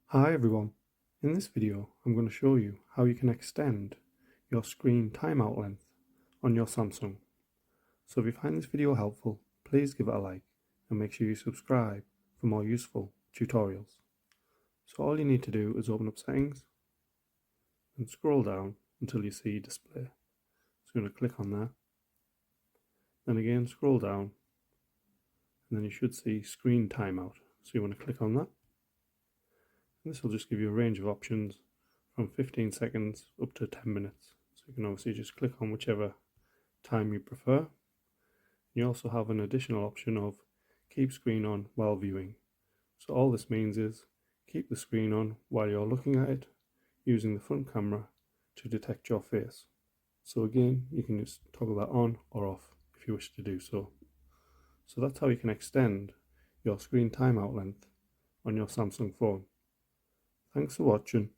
Hi everyone, in this video I'm going to show you how you can extend your screen timeout length on your Samsung. So if you find this video helpful, please give it a like and make sure you subscribe for more useful tutorials. So all you need to do is open up settings and scroll down until you see display. So you're going to click on that, then again scroll down, and then you should see screen timeout. So you want to click on that. And this will just give you a range of options from 15 seconds up to 10 minutes. So you can obviously just click on whichever time you prefer. You also have an additional option of keep screen on while viewing. So all this means is keep the screen on while you're looking at it using the front camera to detect your face. So again, you can just toggle that on or off if you wish to do so. So that's how you can extend your screen timeout length on your Samsung phone. Thanks for watching.